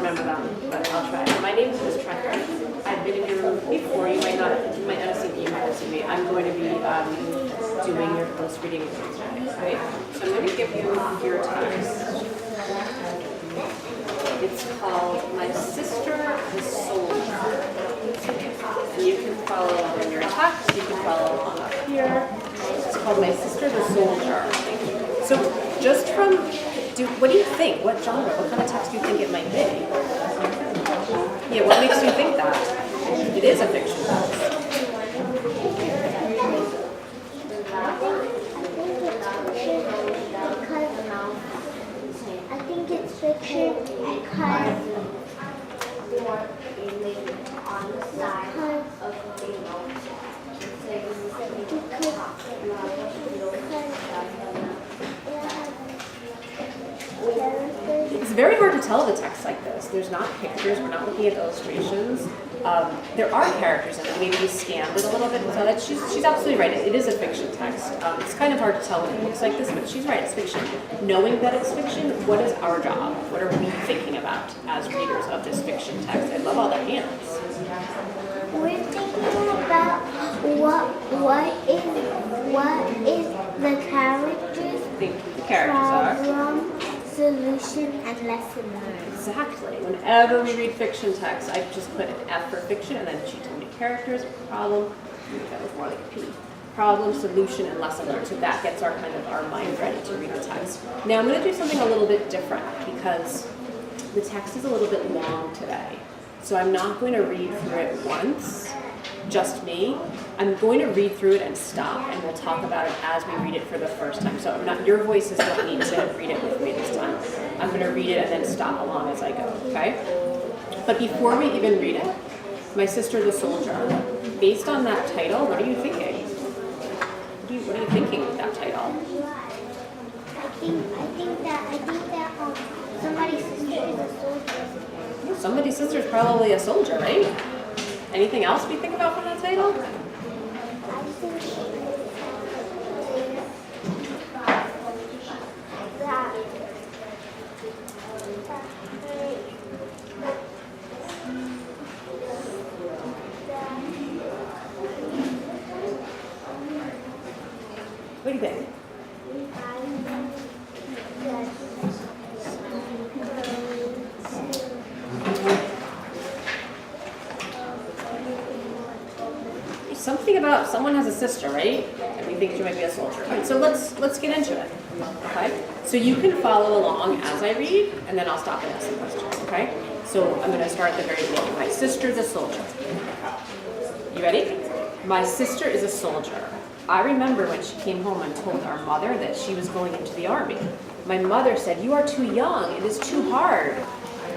remember them, but I'll try. My name is Ms. Trent. I've been in your room before. You might not have seen me. You might have seen me. I'm going to be doing your close reading exams today. Right? So I'm going to give you your text. It's called My Sister the Soldier. And you can follow along in your text. You can follow along up here. It's called My Sister the Soldier. So just from, what do you think? What genre? What kind of text do you think it might be? Yeah, what makes you think that? It is a fiction text. I think it's fiction because it's very hard to tell the text like this. There's not pictures. We're not looking at illustrations. There are characters in it. Maybe you scanned it a little bit and saw that. She's absolutely right. It is a fiction text. It's kind of hard to tell when it looks like this, but she's right. It's fiction. Knowing that it's fiction, what is our job? What are we thinking about as readers of this fiction text? I love all the hands. we're thinking about what is the characters' problem, solution, and lesson learned. Exactly. Whenever we read fiction text, I just put an F for fiction, and then she told me characters, problem, that was more like a P. Problem, solution, and lesson learned. So that gets our mind ready to read the text. Now I'm going to do something a little bit different because the text is a little bit long today. So I'm not going to read through it once, just me. I'm going to read through it and stop, and we'll talk about it as we read it for the first time. So your voices don't need to read it with me this time. I'm going to read it and then stop along as I go, okay? But before we even read it, My Sister the Soldier, based on that title, what are you thinking? What are you thinking with that title? I think that somebody's sister is a soldier. Somebody's sister is probably a soldier, right? Anything else we think about from that title? I think What do you think? Something about someone has a sister, right? And we think she might be a soldier. All right, so let's get into it. Okay? So you can follow along as I read, and then I'll stop and ask some questions. Okay? So I'm going to start at the very beginning. My sister's a soldier. You ready? My sister is a soldier. I remember when she came home and told our mother that she was going into the army. My mother said, "You are too young. It is too hard."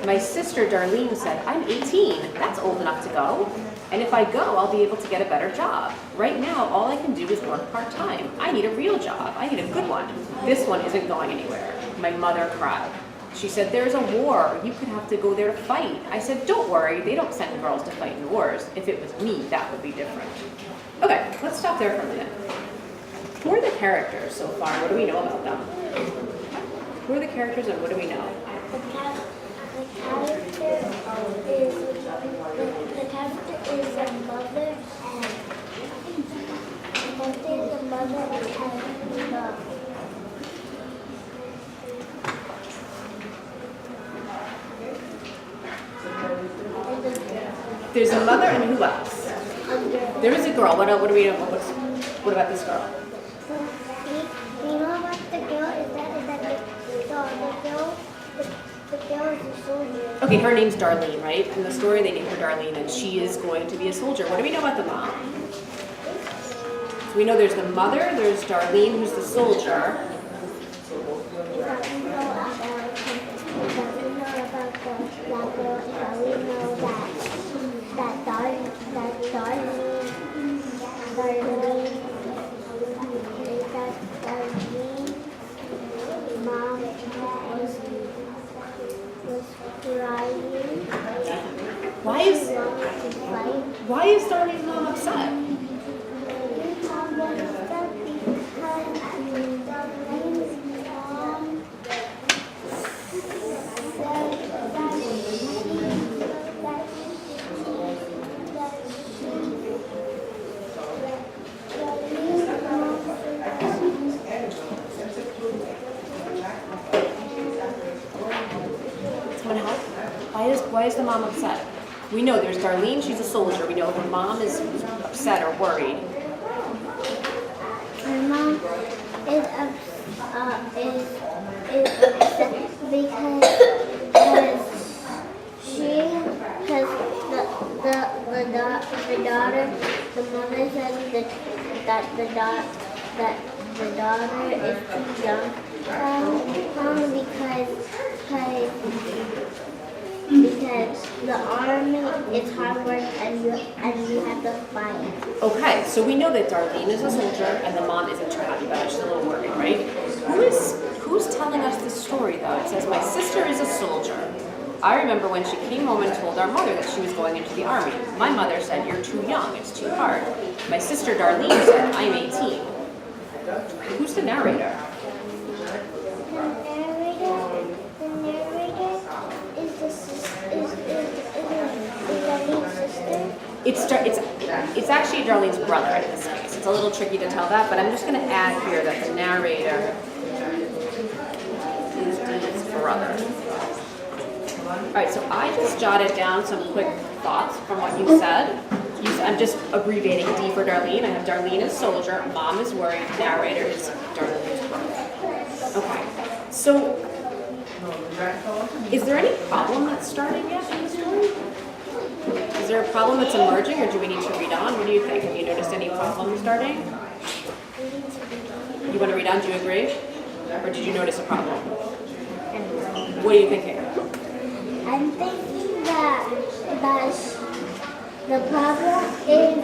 My sister Darlene said, "I'm 18. That's old enough to go. And if I go, I'll be able to get a better job. Right now, all I can do is work part-time. I need a real job. I need a good one. This one isn't going anywhere." My mother cried. She said, "There's a war. You could have to go there to fight." I said, "Don't worry. They don't send girls to fight in wars. If it was me, that would be different." Okay, let's stop there for a minute. Who are the characters so far? What do we know about them? Who are the characters and what do we know? The character is a mother and love. There's a mother and who else? There is a girl. What do we know? What about this girl? You know about the girl? Is that the girl is a soldier. Okay, her name's Darlene, right? In the story, they name her Darlene, and she is going to be a soldier. What do we know about the mom? So we know there's the mother, there's Darlene, who's the soldier. Why is Darlene's mom upset? Why is the mom upset? We know there's Darlene, she's a soldier. We know her mom is upset or worried. My mom is upset because she has the daughter. The mother says that the daughter is too young because the army is hard work and you have to fight. Okay, so we know that Darlene is a soldier and the mom isn't too happy about it. She's a little worried, right? Who's telling us this story though? It says, my sister is a soldier. I remember when she came home and told our mother that she was going into the army. My mother said, you're too young, it's too hard. My sister Darlene said, I'm 18. Who's the narrator? The narrator is Darlene's sister. It's actually Darlene's brother in this case. It's a little tricky to tell that, but I'm just going to add here that the narrator is Dee's brother. All right, so I just jotted down some quick thoughts from what you said. I'm just abbreviating D for Darlene. I have Darlene as soldier, mom is worried, narrator is Darlene's brother. Okay, so is there any problem that's starting yet in the story? Is there a problem that's emerging, or do we need to read on? What do you think? Have you noticed any problems starting? You want to read on? Do you agree? Or did you notice a problem? What are you thinking? I'm thinking that the problem is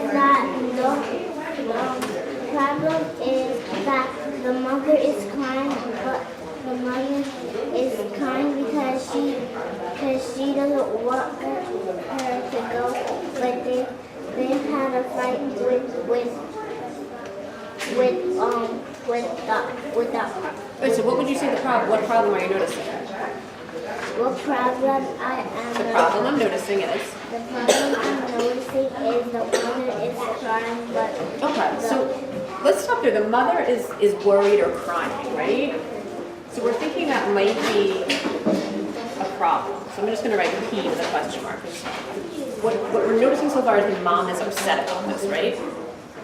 that the mother is crying, but the mother is crying because she doesn't want her to go, but they had a fight with that. Wait, so what would you say the problem? What problem are you noticing? What problem The problem I'm noticing is. The problem I'm noticing is the mother is crying, but. Okay, so let's stop there. The mother is worried or crying, right? So we're thinking that might be a problem. So I'm just going to write P with a question mark. What we're noticing so far is the mom is upset about this, right?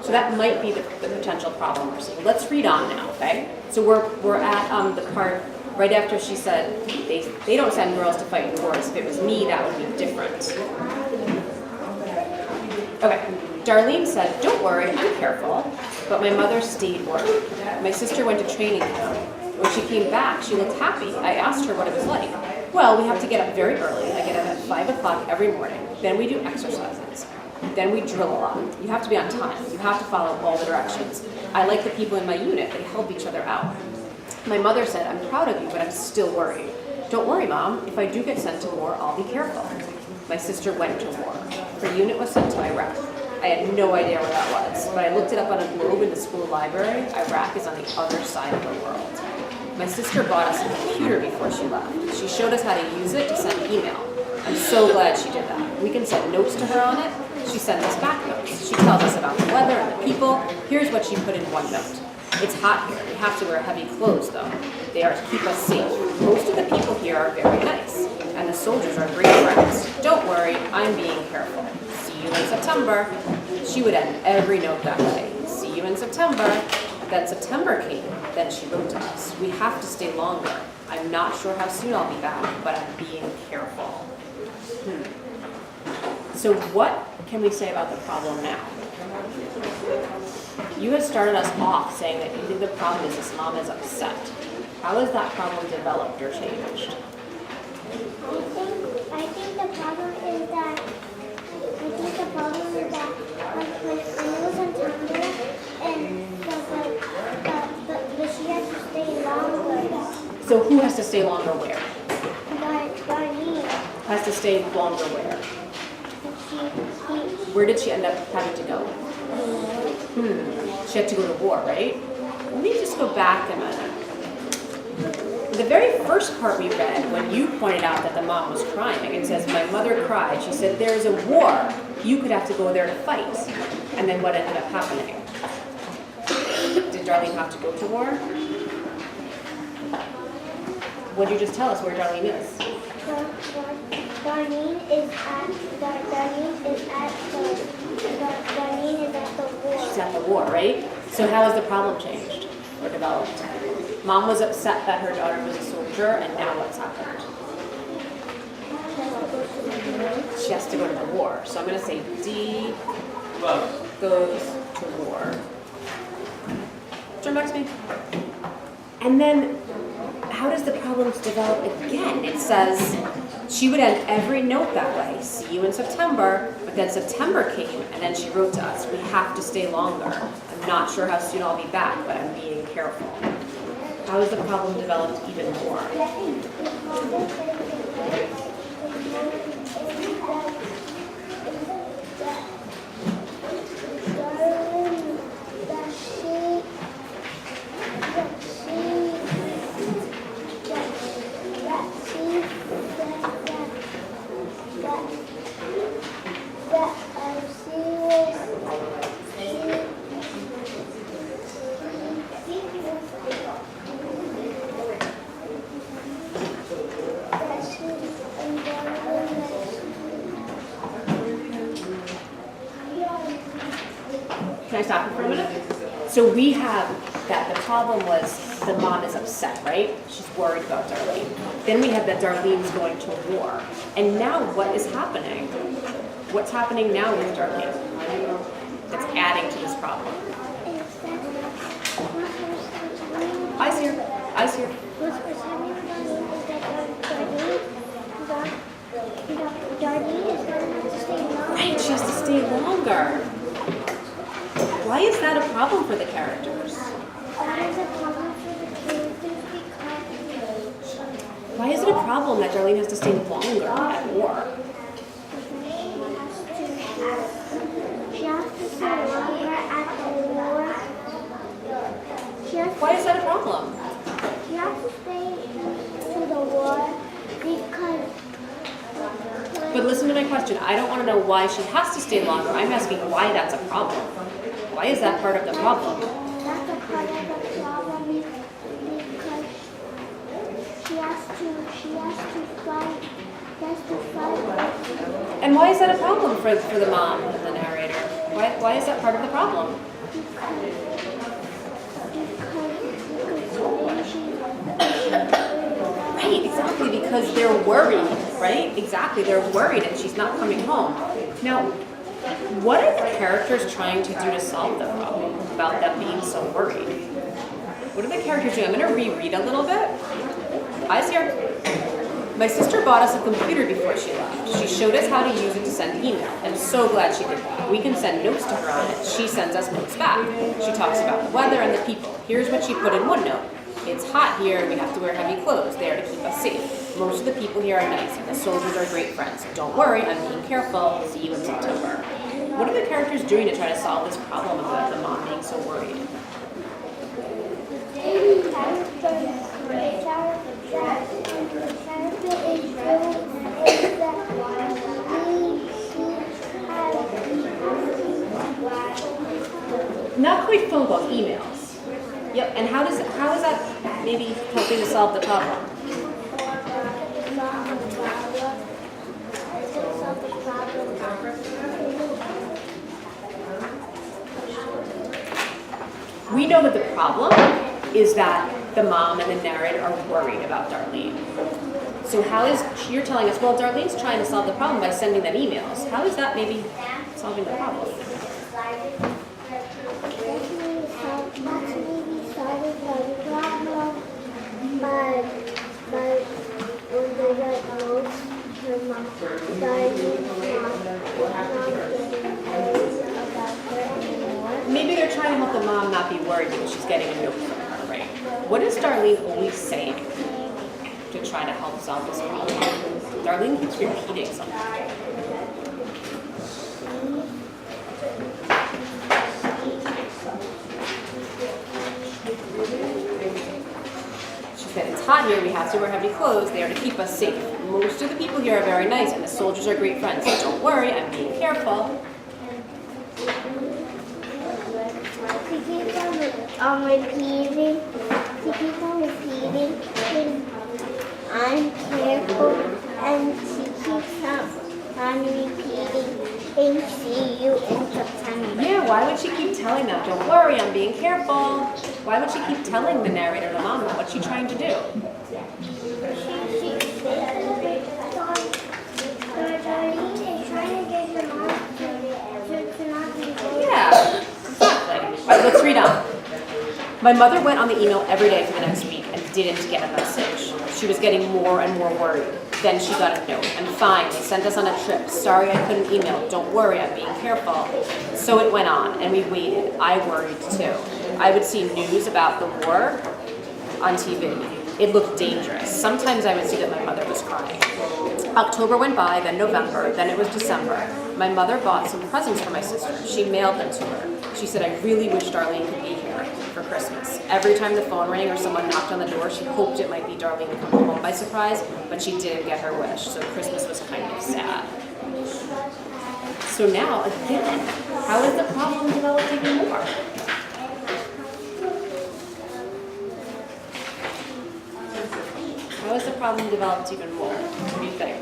So that might be the potential problem we're seeing. Let's read on now, okay? So we're at the part right after she said they don't send girls to fight in wars. If it was me, that would be different. Okay, Darlene said, don't worry, I'm careful, but my mother stayed worried. My sister went to training camp. When she came back, she looked happy. I asked her what it was like. Well, we have to get up very early. I get up at 5 o'clock every morning. Then we do exercises. Then we drill a lot. You have to be on time. You have to follow all the directions. I like the people in my unit. They help each other out. My mother said, I'm proud of you, but I'm still worried. Don't worry, Mom. If I do get sent to war, I'll be careful. My sister went to war. Her unit was sent to Iraq. I had no idea where that was, but I looked it up on a globe in the school library. Iraq is on the other side of the world. My sister bought us a computer before she left. She showed us how to use it to send email. I'm so glad she did that. We can send notes to her on it. She sends us back notes. She tells us about the weather and the people. Here's what she put in one note. It's hot here. We have to wear heavy clothes, though. They are to keep us safe. Most of the people here are very nice, and the soldiers are great friends. Don't worry, I'm being careful. See you in September. She would end every note that way. See you in September. Then September came. Then she wrote to us. We have to stay longer. I'm not sure how soon I'll be back, but I'm being careful. So what can we say about the problem now? You had started us off saying that you think the problem is this mom is upset. How has that problem developed or changed? I think the problem is that when it was September and but she has to stay longer. So who has to stay longer where? Darlene. Has to stay longer where? Where did she end up having to go? She had to go to war, right? Let me just go back a minute. The very first part we read, when you pointed out that the mom was crying, it says, my mother cried. She said, there's a war. You could have to go there to fight. And then what ended up happening? Did Darlene have to go to war? What did you just tell us where Darlene is? Darlene is at the war. She's at the war, right? So how has the problem changed or developed? Mom was upset that her daughter was a soldier, and now what's happened? She has to go to the war. So I'm going to say D goes to war. Turn back to me. And then how does the problems develop again? It says she would end every note that way. See you in September. But then September came, and then she wrote to us, we have to stay longer. I'm not sure how soon I'll be back, but I'm being careful. How has the problem developed even more? Can I stop you for a minute? So we have that the problem was the mom is upset, right? She's worried about Darlene. Then we have that Darlene's going to war. And now what is happening? What's happening now with Darlene? That's adding to this problem. Eyes here. Eyes here. Right, she has to stay longer. Why is that a problem for the characters? Why is it a problem that Darlene has to stay longer at war? She has to stay longer at the war. Why is that a problem? She has to stay to the war because. But listen to my question. I don't want to know why she has to stay longer. I'm asking why that's a problem. Why is that part of the problem? That's a part of the problem because she has to fight. She has to fight. And why is that a problem for the mom and the narrator? Why is that part of the problem? Right, exactly, because they're worried, right? Exactly, they're worried and she's not coming home. Now, what are the characters trying to do to solve the problem about them being so worried? What are the characters doing? I'm going to reread a little bit. Eyes here. My sister bought us a computer before she left. She showed us how to use it to send email. I'm so glad she did that. We can send notes to her on it. She sends us notes back. She talks about the weather and the people. Here's what she put in one note. It's hot here, we have to wear heavy clothes. They are to keep us safe. Most of the people here are nice, and the soldiers are great friends. Don't worry, I'm being careful. See you in September. What are the characters doing to try to solve this problem about the mom being so worried? Not quite phone calls, emails. Yep, and how is that maybe helping to solve the problem? We know that the problem is that the mom and the narrator are worried about Darlene. So you're telling us, well, Darlene's trying to solve the problem by sending them emails. How is that maybe solving the problem? Maybe they're trying to help the mom not be worried because she's getting a note from her, right? What is Darlene always saying to try to help solve this problem? Darlene keeps repeating something. She said, it's hot here, we have to wear heavy clothes, they are to keep us safe. Most of the people here are very nice and the soldiers are great friends. So don't worry, I'm being careful. Repeating. I'm careful, and she keeps on repeating see you in September. Yeah, why would she keep telling them, don't worry, I'm being careful? Why would she keep telling the narrator, the mom, that? What's she trying to do? Yeah, exactly. All right, let's read on. My mother went on the email every day for the next week and didn't get a message. She was getting more and more worried. Then she got a note. I'm fine. They sent us on a trip. Sorry I couldn't email. Don't worry, I'm being careful. So it went on, and we waited. I worried too. I would see news about the war on TV. It looked dangerous. Sometimes I would see that my mother was crying. October went by, then November, then it was December. My mother bought some presents for my sister. She mailed them to her. She said, I really wish Darlene could be here for Christmas. Every time the phone rang or someone knocked on the door, she hoped it might be Darlene coming home by surprise, but she didn't get her wish, so Christmas was kind of sad. So now, again, how is the problem developed even more? How is the problem developed even more? What do you think?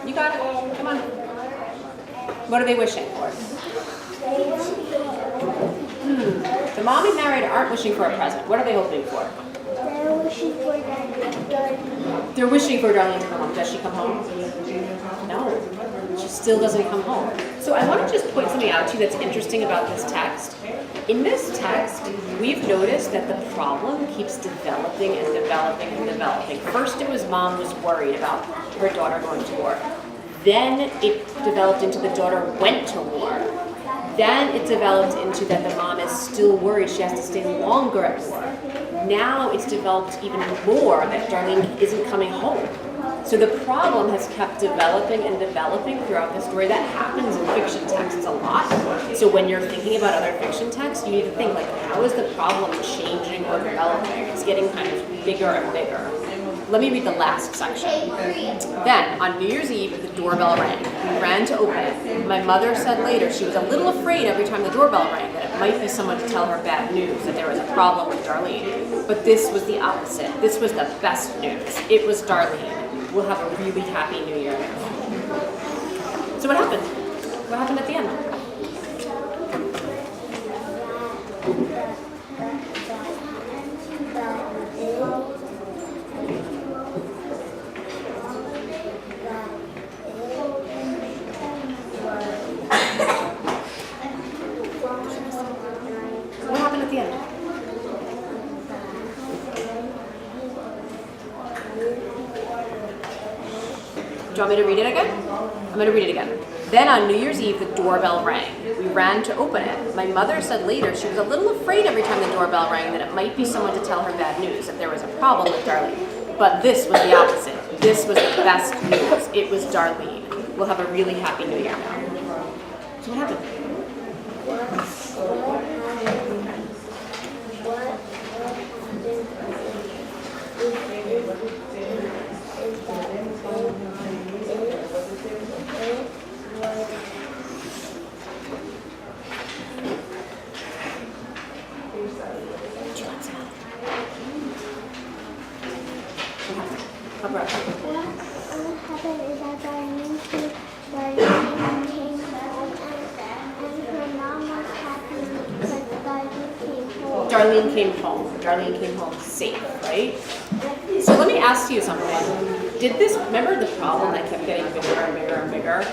You got it. Come on. What are they wishing for? The mom and narrator aren't wishing for a present. What are they hoping for? They're wishing for Darlene. They're wishing for Darlene to come home. Does she come home? No. She still doesn't come home. So I want to just point something out to you that's interesting about this text. In this text, we've noticed that the problem keeps developing and developing and developing. First, it was mom was worried about her daughter going to war. Then it developed into the daughter went to war. Then it developed into that the mom is still worried she has to stay longer at war. Now it's developed even more that Darlene isn't coming home. So the problem has kept developing and developing throughout the story. That happens in fiction texts a lot. So when you're thinking about other fiction texts, you need to think, like, how is the problem changing or developing? It's getting kind of bigger and bigger. Let me read the last section. Then, on New Year's Eve, the doorbell rang. We ran to open it. My mother said later she was a little afraid every time the doorbell rang that it might be someone to tell her bad news, that there was a problem with Darlene. But this was the opposite. This was the best news. It was Darlene. We'll have a really happy New Year now. So what happened? What happened at the end? What happened at the end? Do you want me to read it again? I'm going to read it again. Then on New Year's Eve, the doorbell rang. We ran to open it. My mother said later she was a little afraid every time the doorbell rang that it might be someone to tell her bad news, that there was a problem with Darlene. But this was the opposite. This was the best news. It was Darlene. We'll have a really happy New Year now. So what happened? What happened is that Darlene came home and her mom was happy because Darlene came home. Darlene came home. Darlene came home safe, right? So let me ask you something. Remember the problem that kept getting bigger and bigger and bigger?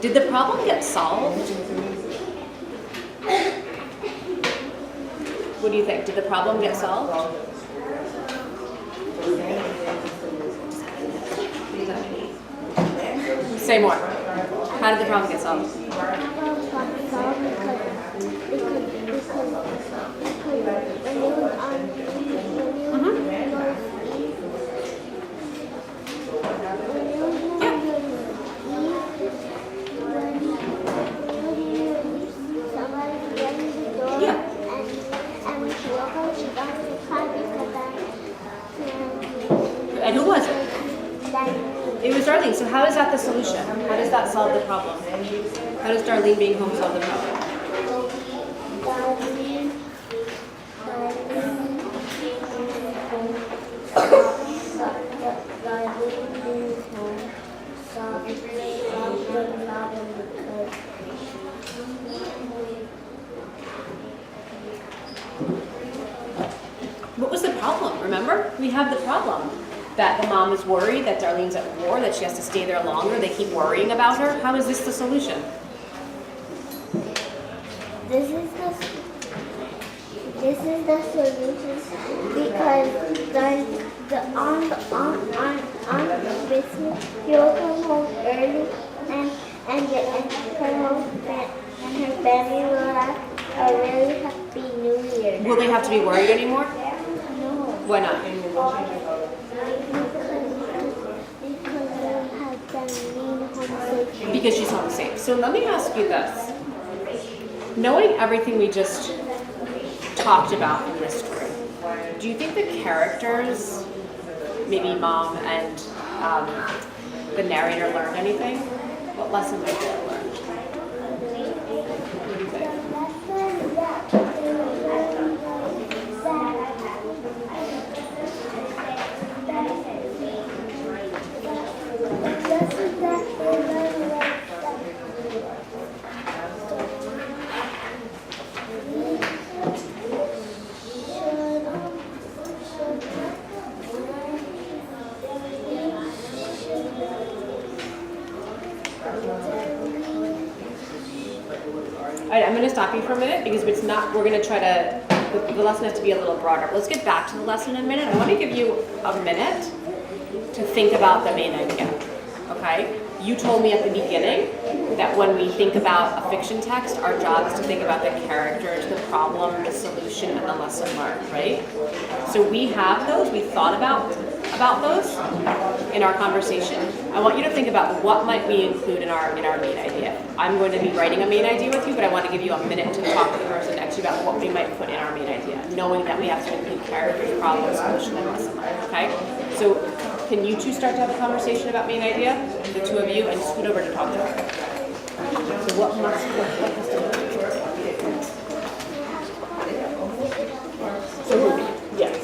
Did the problem get solved? What do you think? Did the problem get solved? Say more. How did the problem get solved? so how is that the solution? How does that solve the problem? How does Darlene being home solve the problem? What was the problem? Remember? We have the problem that the mom is worried that Darlene's at war, that she has to stay there longer. They keep worrying about her. How is this the solution? This is the solution because on Christmas you'll come home early and her family will have a really happy New Year. Will they have to be worried anymore? No. Why not? Because she's home safe. So let me ask you this. Knowing everything we just talked about in this story, do you think the characters, maybe mom and the narrator, learned anything? What lesson did they learn? What do you think? All right, I'm going to stop you for a minute because it's not, we're going to try to, the lesson has to be a little broader. Let's get back to the lesson in a minute. I want to give you a minute to think about the main idea, okay? You told me at the beginning that when we think about a fiction text, our job is to think about the characters, the problem, the solution, and the lesson learned, right? So we have those, we thought about those in our conversation. I want you to think about what might we include in our main idea. I'm going to be writing a main idea with you, but I want to give you a minute to talk to the person next to you about what we might put in our main idea, knowing that we have to include characters, problem, solution, and lesson learned, okay? So can you two start to have a conversation about main idea, the two of you, and scoot over to talk to her. So what has to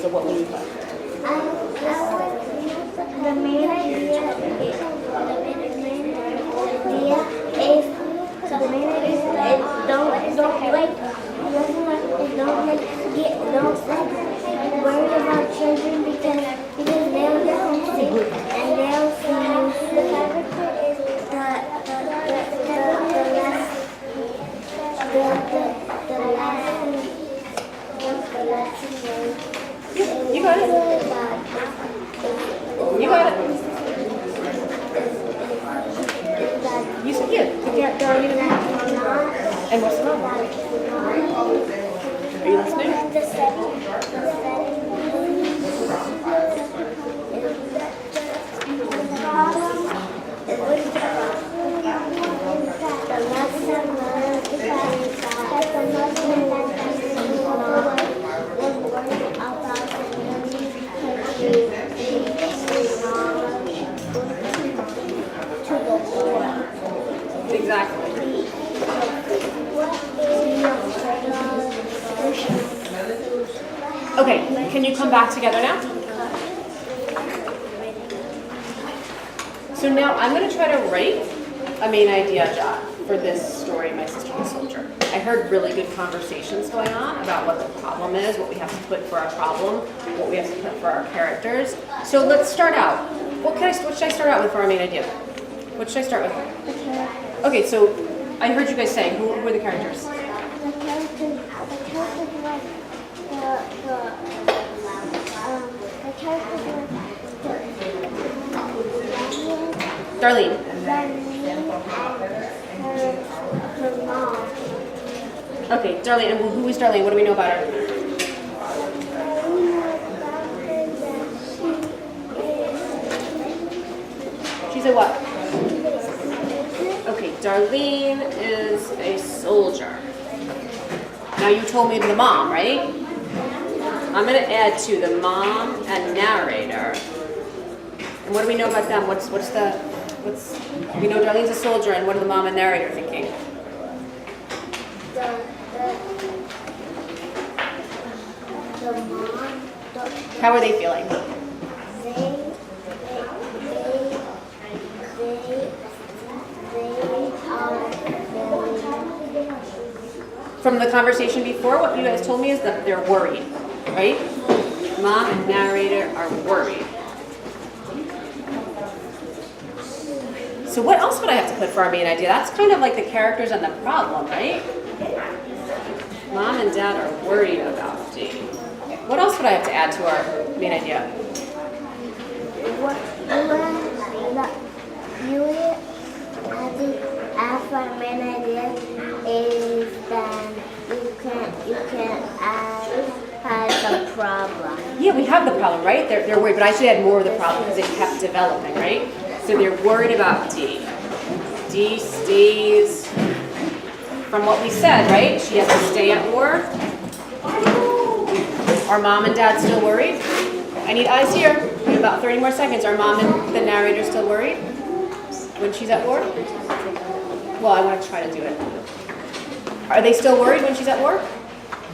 so what will you put? The main idea is don't worry about children because they'll get homesick and they'll see the character is the lesson. You got it. You got it. You said yeah. Darlene and what's the problem? Are you listening? The setting. Exactly. Okay, can you come back together now? So now I'm going to try to write a main idea jot for this story, My Sister the Soldier. I heard really good conversations going on about what the problem is, what we have to put for our problem, what we have to put for our characters. So let's start out. What should I start out with for our main idea? What should I start with? Okay, so I heard you guys saying, who were the characters? Darlene. Her mom. Okay, Darlene, and who is Darlene? What do we know about her? She's a what? Okay, Darlene is a soldier. Now you told me the mom, right? I'm going to add to the mom and narrator. And what do we know about them? What's the We know Darlene's a soldier, and what are the mom and narrator thinking? The mom, How are they feeling? From the conversation before, what you guys told me is that they're worried, right? Mom and narrator are worried. So what else would I have to put for our main idea? That's kind of like the characters and the problem, right? Mom and dad are worried about D. What else would I have to add to our main idea? You have to add for our main idea is that you can add has a problem. Yeah, we have the problem, right? They're worried, but I should add more of the problem because it kept developing, right? So they're worried about D. D stays, from what we said, right? She has to stay at war. Are mom and dad still worried? I need eyes here. We have about 30 more seconds. Are mom and the narrator still worried when she's at war? Well, I want to try to do it. Are they still worried when she's at war?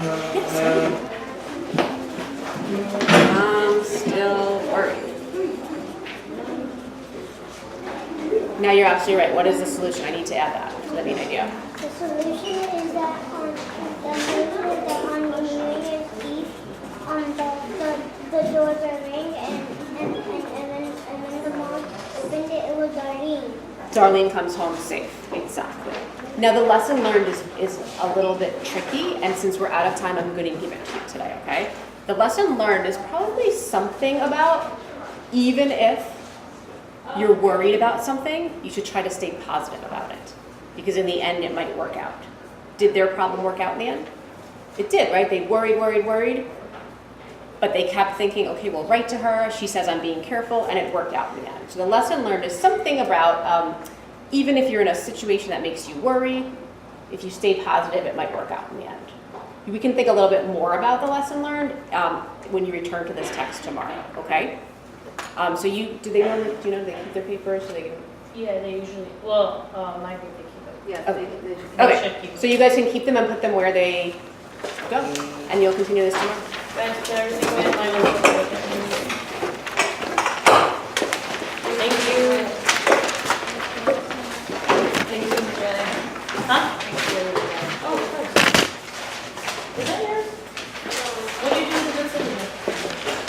Yes. Mom's still worried. Now you're absolutely right. What is the solution? I need to add that to the main idea. The solution is that on New Year's Eve, the doors are ring and then the mom opened it. It was Darlene. Darlene comes home safe. Exactly. Now the lesson learned is a little bit tricky, and since we're out of time, I'm going to give it to you today, okay? The lesson learned is probably something about even if you're worried about something, you should try to stay positive about it, because in the end, it might work out. Did their problem work out in the end? It did, right? They worried, but they kept thinking, okay, we'll write to her. She says I'm being careful, and it worked out in the end. So the lesson learned is something about even if you're in a situation that makes you worry, if you stay positive, it might work out in the end. We can think a little bit more about the lesson learned when you return to this text tomorrow, okay? So do they keep their papers? So they can... Yeah, they usually, my group, they keep it. Yeah, Okay. they should. Okay, so you guys can keep them and put them where they go, and you'll continue this tomorrow. Thanks, everything went my way.